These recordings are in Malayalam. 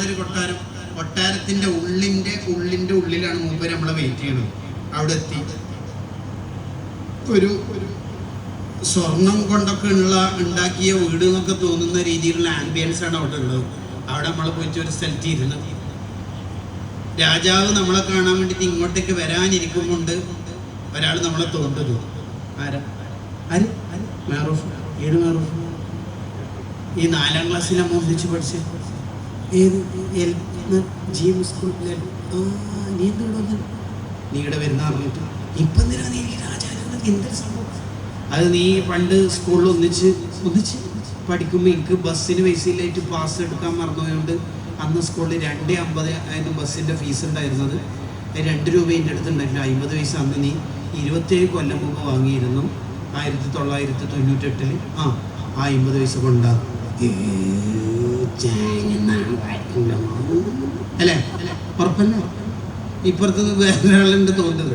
അമ്മാതിരി കൊട്ടാരത്തിന്റെ ഉള്ളിലാണ് മൂപ്പര് നമ്മളെ വെയിറ്റ് ചെയ്യണത്. അവിടെ എത്തി ഒരു സ്വർണം കൊണ്ടൊക്കെ ഉണ്ടാക്കിയ വീട് എന്നൊക്കെ തോന്നുന്ന രീതിയിലുള്ള ആംബിയൻസ് ആണ് അവിടെ ഉള്ളത്. അവിടെ നമ്മൾ പോയിട്ട് ഒരു സ്ഥലത്ത് ഇരുന്ന് രാജാവ് നമ്മളെ കാണാൻ വേണ്ടിയിട്ട് ഇങ്ങോട്ടേക്ക് വരാനിരിക്കുമ്പോണ്ട് ഒരാൾ നമ്മളെ തോണ്ടു. ആരാ? മാറൂഫ്. ഏത് മാറൂഫ്? ഈ 4ാം ക്ലാസ്സിൽ അമ്മ ഒന്നിച്ച് പഠിച്ച് ഏത് ജിഎം സ്കൂളിലെ നീ എന്തുണ്ടോ നീ ഇവിടെ വരുന്ന പറഞ്ഞിട്ട് ഇപ്പം എന്തിനാ നീ രാജാവ് എന്തൊരു സംഭവം? അത് നീ പണ്ട് സ്കൂളിൽ ഒന്നിച്ച് പഠിക്കുമ്പോൾ എനിക്ക് ബസ്സിന് പൈസയിലായിട്ട് പാസ് എടുക്കാൻ മറന്നുകൊണ്ട് അന്ന് സ്കൂളിൽ 2.50 ആയിരുന്നു ബസ്സിൻ്റെ ഫീസ് ഉണ്ടായിരുന്നത്. 2 രൂപ എൻ്റെ അടുത്തുണ്ടായിരുന്നു. 50 പൈസ അന്ന് നീ 27 കൊല്ലം മുമ്പ് വാങ്ങിയിരുന്നു. 1998 ആ 50 പൈസ കൊണ്ടാ അല്ലേ? ഉറപ്പല്ലേ? ഇപ്പുറത്ത് വേറൊരാളുണ്ട് തോന്നുന്നത്.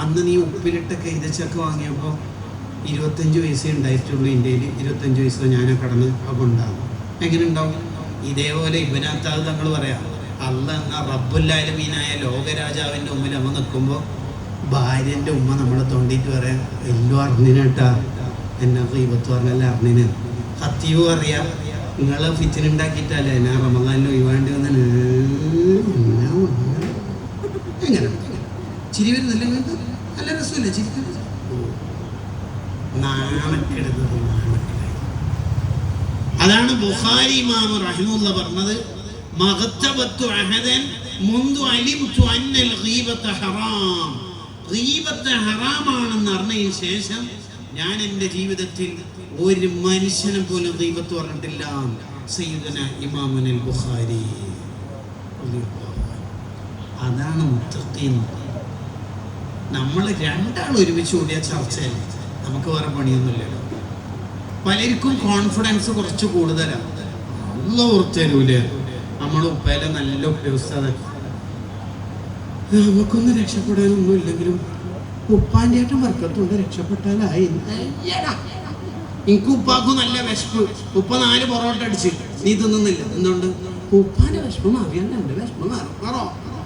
അന്ന് നീ ഉപ്പിലിട്ട കൈതച്ചക്ക വാങ്ങിയപ്പോൾ 25 പൈസ ഉണ്ടായിട്ടുള്ളൂ ഇന്ത്യയിൽ. 25 പൈസ ഞാൻ കടന്ന് അപ്പോൾ ഉണ്ടാകും. എങ്ങനെ ഉണ്ടാവും? ഇതേപോലെ ഇബനാത്താവ് തങ്ങൾ പറയാം, അല്ല എന്ന റബ്ബുല്ലാലമീനായ ലോകരാജാവിൻ്റെ മുമ്പിൽ അമ്മ നിൽക്കുമ്പോൾ ഭാര്യൻ്റെ ഉമ്മ നമ്മളെ തോണ്ടിയിട്ട് പറയാം, എല്ലോ അറിഞ്ഞിട്ടാ എന്നാ ഗീബത്ത് പറഞ്ഞല്ല അറിഞ്ഞിന്. ഹത്തീവ് അറിയാം, നിങ്ങളെ ഫിറ്റിനുണ്ടാക്കിയിട്ടല്ലേ ഞാൻ റമദാനിൽ ഒഴിവാണ്ടി വന്ന എങ്ങനെ ചിരി വരുന്നില്ല? നല്ല രസമല്ലേ ചിരിക്കുന്നത്? നാണക്കെടുത്തത് അതാണ് ബുഖാരി ഇമാം റഹിമഹുള്ള പറഞ്ഞത്, മഗ്തബത്തു അഹദൻ മുൻദു അലിംതു അന്നൽ ഗീബത ഹറാം. ഗീബത്ത് ഹറാമാണെന്ന് അറിഞ്ഞതിന് ശേഷം ഞാൻ എൻ്റെ ജീവിതത്തിൽ ഒരു മനുഷ്യനെ പോലും ഗീബത്ത് പറഞ്ഞിട്ടില്ല. സയ്യിദുന ഇമാമുൽ ബുഖാരി. അതാണ് മുത്തഖീൻ. നമ്മൾ രണ്ടാൾ ഒരുമിച്ച് കൂടിയ ചർച്ചയല്ല, നമുക്ക് വേറെ പണിയൊന്നുമില്ലല്ലോ. പലർക്കും കോൺഫിഡൻസ് കുറച്ച് കൂടുതലാണ്. നല്ല ഓർത്തരൂലേ നമ്മുടെ ഉപ്പയിലെ നല്ല ഉദ്യോഗസ്ഥ. നമുക്കൊന്നും രക്ഷപ്പെടാനൊന്നും ഇല്ലെങ്കിലും ഉപ്പാൻ്റെ ആയിട്ടും വർക്കത്തുകൊണ്ട് രക്ഷപ്പെട്ടാലായി. എനിക്ക് ഉപ്പാക്കും നല്ല വിശപ്പ്. ഉപ്പ 4 പൊറോട്ട അടിച്ച് നീ തിന്നുന്നില്ല. എന്തുകൊണ്ട്? ഉപ്പാന്റെ വിശപ്പ് മാറിയാൽ എൻ്റെ വിശപ്പ്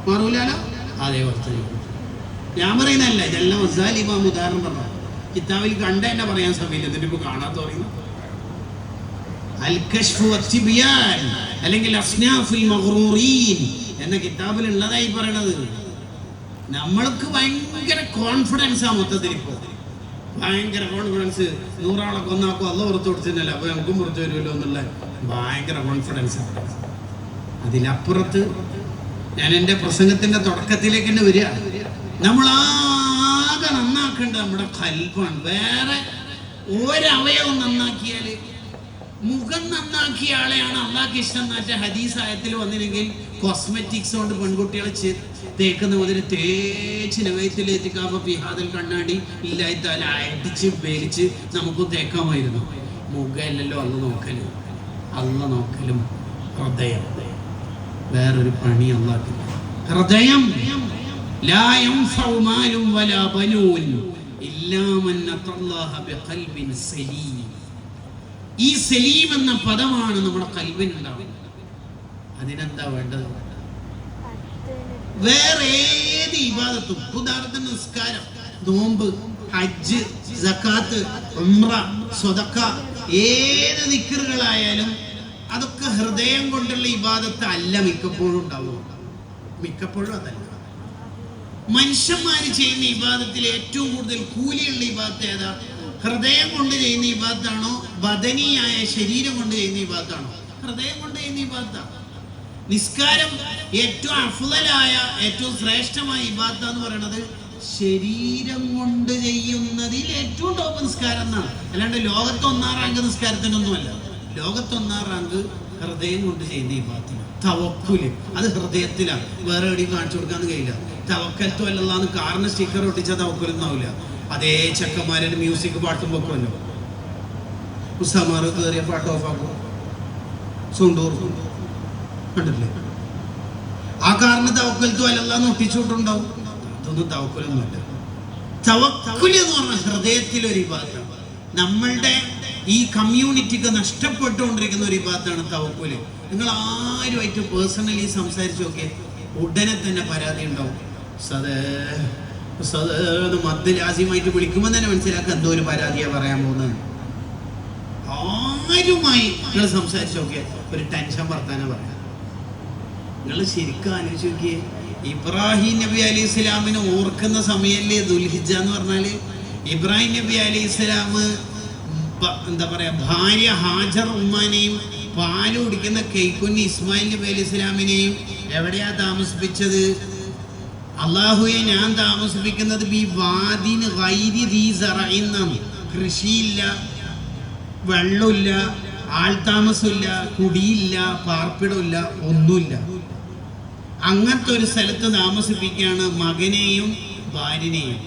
മാറൂലോ. അതേ ഓർത്ത ഞാൻ പറയുന്നതല്ല, ഇതെല്ലാം മസാലി ഇമാം ഉദാഹരണം പറഞ്ഞു. കിതാബിൽ കണ്ട തന്നെ പറയാൻ സമയമില്ല. എന്നിട്ട് ഇപ്പൊ കാണാത്ത പറയുന്നു അൽ കശ്ഫു വത്തിബിയാൻ അല്ലെങ്കിൽ അസ്നാഫുൽ മഗ്റൂറീൻ എന്ന കിതാബിൽ ഉള്ളതായി പറയണത്. നമ്മൾക്ക് ഭയങ്കര കോൺഫിഡൻസ് ആ മൊത്തത്തിൽ. ഇപ്പൊ ഭയങ്കര കോൺഫിഡൻസ്. 100 ആളെ കൊന്നാക്കും അല്ല പുറത്ത് കൊടുത്തില്ല, അപ്പൊ നമുക്കും പുറത്ത് വരുമല്ലോ എന്നുള്ള ഭയങ്കര കോൺഫിഡൻസ്. അതിലപ്പുറത്ത് ഞാൻ എൻ്റെ പ്രസംഗത്തിന്റെ തുടക്കത്തിലേക്ക് തന്നെ വരിക. നമ്മളാകെ നന്നാക്കേണ്ടത് നമ്മുടെ ഖൽബാണ്. വേറെ ഒരവയവം നന്നാക്കിയാൽ, മുഖം നന്നാക്കിയ ആളെയാണ് അള്ളാഹ്ക്ക് ഇഷ്ടം എന്നാറ്റ ഹദീസ് ആയത്തിൽ വന്നില്ലെങ്കിൽ കോസ്മെറ്റിക്സ് കൊണ്ട് പെൺകുട്ടികളെ തേക്കുന്ന മുതൽ തേച്ച് നവയത്തിലെത്തിക്കാപ്പ പിഹാദൽ കണ്ണാടി ഇല്ലായിത്താൽ അടിച്ച് വേലിച്ച് നമുക്കും തേക്കാമായിരുന്നു. മുഖമല്ലല്ലോ അള്ള നോക്കലും ഹൃദയം. വേറൊരു പണി അള്ളാഹ്ക്കില്ല. ഹൃദയം ലാ യൻഫഉ മാലും വലാ ബനൂൻ ഇല്ലാ മൻ അത്തല്ലാഹ ബിഖൽബിൻ സലീം. ഈ സലീം എന്ന പദമാണ് നമ്മുടെ ഖൽബിനുണ്ടാവുന്നത്. അതിനെന്താ വേണ്ടത്? വേറെ ഏത് ഇബാദത്തും, ഉദാഹരണത്തിന് നിസ്കാരം, നോമ്പ്, ഹജ്ജ്, സക്കാത്ത്, ഉംറ, സ്വതക്ക, ഏത് ദിക്റുകളായാലും അതൊക്കെ ഹൃദയം കൊണ്ടുള്ള ഇബാദത്ത് അല്ല മിക്കപ്പോഴും ഉണ്ടാവുക. മിക്കപ്പോഴും അതല്ല. മനുഷ്യന്മാര് ചെയ്യുന്ന ഇബാദത്തിൽ ഏറ്റവും കൂടുതൽ കൂലിയുള്ള ഇബാദത്ത് ഏതാ? ഹൃദയം കൊണ്ട് ചെയ്യുന്ന ഇബാദത്താണോ ബദനിയായ ശരീരം കൊണ്ട് ചെയ്യുന്ന ഇബാദത്താണോ? ഹൃദയം കൊണ്ട് ചെയ്യുന്ന ഇബാദത്താണ്. നിസ്കാരം ഏറ്റവും അഫ്ളലായ ഏറ്റവും ശ്രേഷ്ഠമായ ഇബാദത്ത് എന്ന് പറയുന്നത് ശരീരം കൊണ്ട് ചെയ്യുന്നതിൽ ഏറ്റവും ടോപ്പ് നിസ്കാരം എന്നാണ്. അല്ലാണ്ട് ലോകത്ത് 1ാം റാങ്ക് നിസ്കാരത്തിനൊന്നുമല്ല. ലോകത്ത് 1ാം റാങ്ക് ഹൃദയം കൊണ്ട് ചെയ്യുന്ന ഇബാദത്താണ്. തവക്കുല് അത് ഹൃദയത്തിലാണ്, വേറെ എവിടെയും കാണിച്ചു കൊടുക്കാന്ന് കഴിയില്ല. തവക്കൽത്തു അല്ലല്ലാന്ന് കാറിന് സ്റ്റിക്കർ ഒട്ടിച്ചാൽ തവക്കുലൊന്നാവില്ല. അതേ ചെക്കന്മാരെ മ്യൂസിക് പാട്ടും വെക്കുമല്ലോ. ഉസ്താമാർ കയറിയ പാട്ട് ഓഫാക്കും, സൗണ്ട് ഓർക്കും, കണ്ടില്ലേ? ആ കാറിന് തവക്കൽത്തു അല്ലല്ലാന്ന് ഒട്ടിച്ചുകൊണ്ടുണ്ടാവും. അതൊന്നും തവക്കുലൊന്നുമല്ല. തവക്കുല് എന്ന് പറഞ്ഞാൽ ഹൃദയത്തിലൊരു ഇബാദത്താണ്. നമ്മളുടെ ഈ കമ്മ്യൂണിറ്റിക്ക് നഷ്ടപ്പെട്ടുകൊണ്ടിരിക്കുന്ന ഒരു വിഭാഗത്താണ് തവക്കുല്. നിങ്ങൾ ആരുമായിട്ട് പേഴ്സണലി സംസാരിച്ചു നോക്കിയേ, ഉടനെ തന്നെ പരാതി ഉണ്ടാവും. മദ്ദലാസിയുമായിട്ട് വിളിക്കുമ്പോൾ തന്നെ മനസ്സിലാക്കുക എന്തോ ഒരു പരാതിയാ പറയാൻ പോകുന്നത്. ആരുമായി നിങ്ങൾ സംസാരിച്ചു നോക്കിയേ ഒരു ടെൻഷൻ വർത്താനം പറയാം. നിങ്ങൾ ശരിക്കും ആലോചിച്ച് നോക്കിയേ, ഇബ്രാഹിം നബി അലൈഹി സ്വലാമിനെ ഓർക്കുന്ന സമയല്ലേ ദുൽഹിജ്ജ എന്ന് പറഞ്ഞാല്. ഇബ്രാഹിം നബി അലൈഹി സ്വലാം എന്താ പറയാ, ഭാര്യ ഹാജർ ഉമ്മാനെയും പാല് കുടിക്കുന്ന കൈക്കുഞ്ഞ് ഇസ്മായിൽ നബി അലൈഹി സ്വലാമിനെയും എവിടെയാ താമസിപ്പിച്ചത്? അള്ളാഹുയെ ഞാൻ താമസിപ്പിക്കുന്നത് കൃഷിയില്ല, വെള്ളമില്ല, ആൾതാമസമില്ല, കുടിയില്ല, പാർപ്പിടമില്ല, ഒന്നുമില്ല. അങ്ങനത്തെ ഒരു സ്ഥലത്ത് താമസിപ്പിക്കുകയാണ് മകനെയും ഭാര്യനെയും.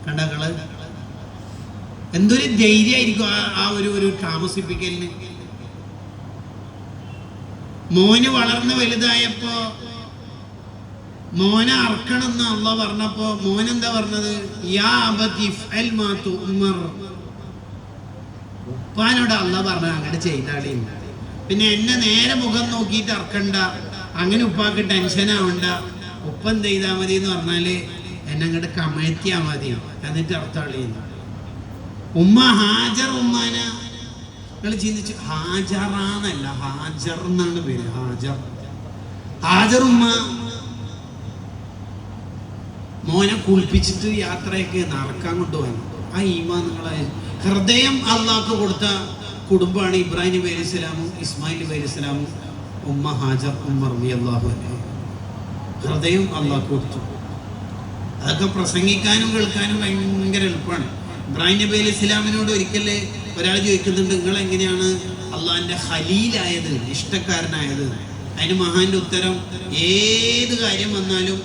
കണ്ടകള് എന്തൊരു ധൈര്യമായിരിക്കും ആ ഒരു താമസിപ്പിക്കലിന്. മോന് വളർന്ന് വലുതായപ്പോ മോനെ അറക്കണമെന്ന് അള്ളാഹ് പറഞ്ഞപ്പോ മോനെന്താ പറഞ്ഞത്? യാ അബതി ഇഫ്അൽ മാ തുഅ്മർ. ഉപ്പാനോട് അള്ളാഹ് പറഞ്ഞത് അങ്ങനെ ചെയ്താളി. പിന്നെ എന്നെ നേരെ മുഖം നോക്കിയിട്ട് അറക്കണ്ട, അങ്ങനെ ഉപ്പാക്ക് ടെൻഷൻ ആവണ്ട, ഉപ്പ എന്ത് ചെയ്താൽ മതി എന്ന് പറഞ്ഞാല് എന്നെ അങ്ങോട്ട് കമഴ്ത്തിയാ മതി, എന്നിട്ട് അർത്ഥളി. ഉമ്മ ഹാജർ ഉമ്മാന നിങ്ങൾ ചിന്തിച്ചു, ഹാജറാന്നല്ല ഹാജർ എന്നാണ് പേര്. ഹാജർ ഉമ്മ മോനെ കുളിപ്പിച്ചിട്ട് യാത്രയൊക്കെ നടക്കാൻ കൊണ്ടുപോകാൻ. ആ ഈമാൻ നിങ്ങളെ ഹൃദയം അള്ളാഹ്ക്ക് കൊടുത്ത കുടുംബമാണ് ഇബ്രാഹിം നബി അലൈഹി സ്വലാമും ഇസ്മായിൽ നബി അലൈഹി സ്വലാമും ഉമ്മ ഹാജർ ഉമ്മ റളിയല്ലാഹു അൻഹ. ഹൃദയം അള്ളാഹ് കൊടുത്തു. അതൊക്കെ പ്രസംഗിക്കാനും കേൾക്കാനും ഭയങ്കര എളുപ്പമാണ്. ഇബ്രാഹിം നബി അലൈഹി സ്വലാമിനോട് ഒരിക്കലേ ഒരാൾ ചോദിക്കുന്നുണ്ട്, നിങ്ങൾ എങ്ങനെയാണ് അള്ളാഹിന്റെ ഖലീലായത്, ഇഷ്ടക്കാരനായത്? അതിന് മഹാന്റെ ഉത്തരം, ഏത് കാര്യം വന്നാലും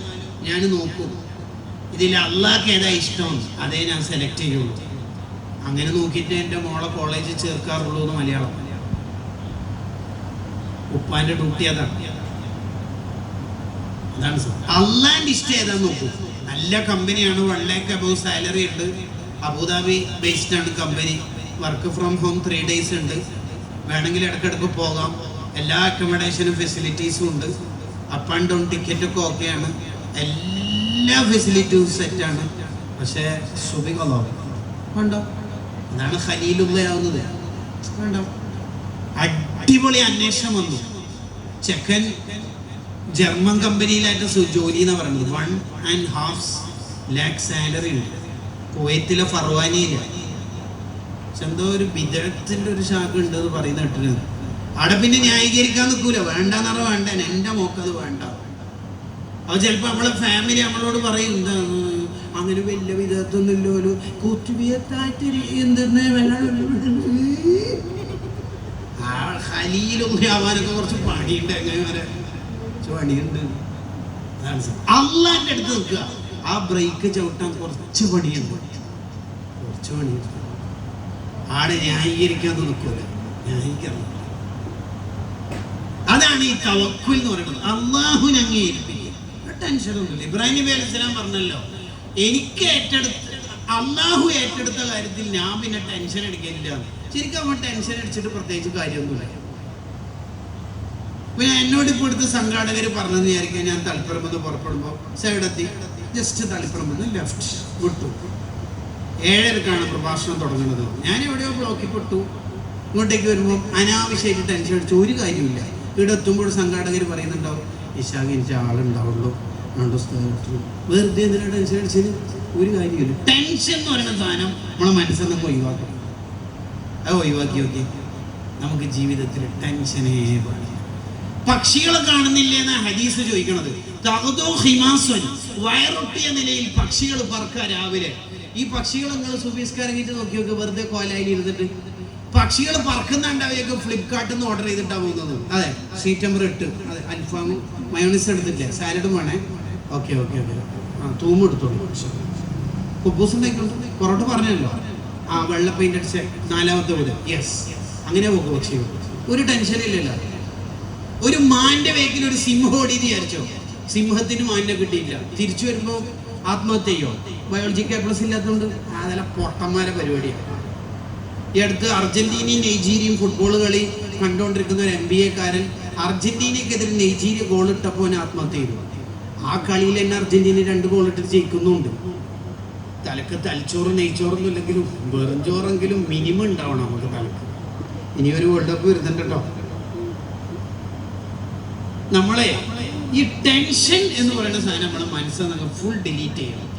ഞാൻ നോക്കും, ഇതിൽ അള്ളാഹ്ക്ക് ഏതാ ഇഷ്ടം അതേ ഞാൻ സെലക്ട് ചെയ്യുള്ളൂ. അങ്ങനെ നോക്കിയിട്ട് എൻ്റെ മോളെ കോളേജിൽ ചേർക്കാറുള്ളൂ എന്ന് മലയാളം. ഉപ്പാന്റെ ഡ്യൂട്ടി അതാണ്. അള്ളാന്റെ ഇഷ്ടം ഏതാ നോക്കൂ. നല്ല കമ്പനിയാണ്, 1 lakh above സാലറി ഉണ്ട്, അബുദാബി ബേസ്ഡ് ആണ് company, work from home 3 days ഉണ്ട്, വേണമെങ്കിൽ ഇടയ്ക്കിടയ്ക്ക് പോകാം, എല്ലാ അക്കോമഡേഷനും ഫെസിലിറ്റീസും ഉണ്ട്, അപ്പ് ആൻഡ് ഡൗൺ ടിക്കറ്റൊക്കെ ഓക്കെയാണ്, എല്ലാ ഫെസിലിറ്റീസും സെറ്റാണ്. പക്ഷേ സുബികളോ വേണ്ടോ? അതാണ് ഖലീലുള്ളയാവുന്നത്. വേണ്ടോ? അടിപൊളി അന്വേഷണം വന്നു. ചെക്കൻ ജർമ്മൻ കമ്പനിയിലായിട്ട് ജോലി എന്ന് പറയുന്നത്, 1.5 lakh സാലറി ഉണ്ട്, കുവൈത്തിലെ ഫർവാനിയില്ല. എന്തോ ഒരു വിദഗ്ധത്തിന്റെ ഒരു ശാഖ ഉണ്ട് എന്ന് പറയുന്ന കേട്ടിരുന്നത്. അവിടെ പിന്നെ ന്യായീകരിക്കാൻ നിൽക്കൂല, വേണ്ടെന്ന് പറഞ്ഞാൽ വേണ്ട, എൻ്റെ മോക്കത് വേണ്ട. അത് ചിലപ്പോൾ നമ്മളെ ഫാമിലി നമ്മളോട് പറയും, എന്താണ് അങ്ങനെ വലിയ വിധത്തൊന്നുമില്ലോ, കൂത്തുവിയത്തായിട്ട് എന്തെന്ന് ഖലീലൊക്കെ ആവാനൊക്കെ കുറച്ച് പണിയുണ്ട്. എങ്ങനെ വരെ പണിയുണ്ട്. അള്ളാന്റെ അടുത്ത് നിൽക്കുക, ആ ബ്രേക്ക് ചവിട്ടാൻ കുറച്ച് പണിയുണ്ട്. ആടെ ന്യായീകരിക്കാൻ നിൽക്കൂല, ന്യായീകരിക്കണം. അതാണ് ഈ തവക്കുൽ എന്ന് പറയുന്നത്. അള്ളാഹുവിനെ അംഗീകരിപ്പിക്കുക, ടെൻഷനൊന്നുമില്ല. ഇബ്രാഹിം നബി അലൈഹി സ്വലാം പറഞ്ഞല്ലോ, എനിക്ക് അള്ളാഹു ഏറ്റെടുത്ത കാര്യത്തിൽ ഞാൻ പിന്നെ ടെൻഷൻ എടുക്കില്ല. ശരിക്കും അവൻ ടെൻഷൻ അടിച്ചിട്ട് പ്രത്യേകിച്ച് കാര്യമൊന്നുമില്ല. പിന്നെ എന്നോട് ഇപ്പോൾ എടുത്ത് സംഘാടകർ പറഞ്ഞെന്ന് വിചാരിക്കാൻ, ഞാൻ തളിപ്പറമ്പെന്ന് പുറപ്പെടുമ്പോൾ സൈഡെത്തി ജസ്റ്റ് തളിപ്പറമ്പെന്ന് ലെഫ്റ്റ് വിട്ടു. 7:30 പ്രഭാഷണം തുടങ്ങുന്നത്. ഞാൻ എവിടെയോ ബ്ലോക്കിൽ പെട്ടു. ഇങ്ങോട്ടേക്ക് വരുമ്പോൾ അനാവശ്യമായിട്ട് ടെൻഷൻ അടിച്ചു ഒരു കാര്യമില്ല. ഇവിടെ എത്തുമ്പോൾ സംഘാടകർ പറയുന്നുണ്ടാവും, ഇശാഖ് എനിക്ക് ആളുണ്ടാവുള്ളൂ, വെറുതെ എന്തിനാ ടെൻഷൻ അടിച്ചത്? ഒരു കാര്യമില്ല. ടെൻഷൻ എന്ന് പറയുന്ന സാധനം നമ്മളെ മനസ്സിൽ നിന്ന് ഒഴിവാക്കണം. അത് ഒഴിവാക്കി നോക്കി, നമുക്ക് ജീവിതത്തിൽ ടെൻഷനേ പാടില്ല. പക്ഷികളെ കാണുന്നില്ലേ എന്നാ ഹദീസ് ചോദിക്കണത്. വയറൊട്ടിയ നിലയിൽ പക്ഷികൾ പറക്കുക രാവിലെ. ഈ പക്ഷികൾ നിങ്ങൾ സുബീസ്കാരങ്ങിട്ട് നോക്കി നോക്കി, വെറുതെ കോലായി ഇരുന്നിട്ട് പക്ഷികൾ പറക്കുന്നുണ്ടാവുകയൊക്കെ ഫ്ലിപ്കാർട്ടിൽ നിന്ന് ഓർഡർ ചെയ്തിട്ടാണ് പോകുന്നത്. അതെ, സീറ്റ് നമ്പർ 8. അതെ, അൽഫാമും മയോണീസ് എടുത്തില്ലേ, സാലഡും വേണേ, ഓക്കെ ഓക്കെ ഓക്കെ, ആ തൂമ്പ് എടുത്തോളൂ, കുബൂസ് ഉണ്ടായിക്കൊണ്ട് പൊറോട്ട പറഞ്ഞല്ലോ, ആ വെള്ള പെയിന്റ് അടിച്ച 4ാമത്തെ വീട്, യെസ്, അങ്ങനെ പോകും പക്ഷികൾ. ഒരു ടെൻഷനില്ലല്ലോ. ഒരു മാന്റെ വേക്കിൽ ഒരു സിംഹം ഓടി വിചാരിച്ചോ, സിംഹത്തിന് മാനിനെ കിട്ടിയില്ല, തിരിച്ചു വരുമ്പോൾ ആത്മഹത്യ ചെയ്യോ? ബയോളജിക്ക് A+ ഇല്ലാത്തതുകൊണ്ട് അതല്ല പൊട്ടന്മാരെ പരിപാടിയാണ്. ഈ അടുത്ത് അർജന്റീനയും നൈജീരിയയും ഫുട്ബോൾ കളി കണ്ടുകൊണ്ടിരിക്കുന്ന ഒരു MBA കാരൻ അർജന്റീനക്കെതിരെ നൈജീരിയ ഗോൾ ഇട്ടപ്പോൾ ആത്മഹത്യ ചെയ്തു. ആ കളിയിൽ തന്നെ അർജന്റീന 2 ഗോൾ ഇട്ടിട്ട് ജയിക്കുന്നുണ്ട്. തലക്ക് തലച്ചോറും നെയ്ച്ചോറൊന്നും ഇല്ലെങ്കിലും വെറും ചോറെങ്കിലും മിനിമം ഉണ്ടാവണം നമുക്ക് തലക്ക്. ഇനി ഒരു വേൾഡ് കപ്പ് വരുന്നുണ്ട് കേട്ടോ. നമ്മളെ ഈ ടെൻഷൻ എന്ന് പറയുന്ന സാധനം നമ്മളെ മനസ്സിൽ ഫുൾ ഡിലീറ്റ് ചെയ്യണം.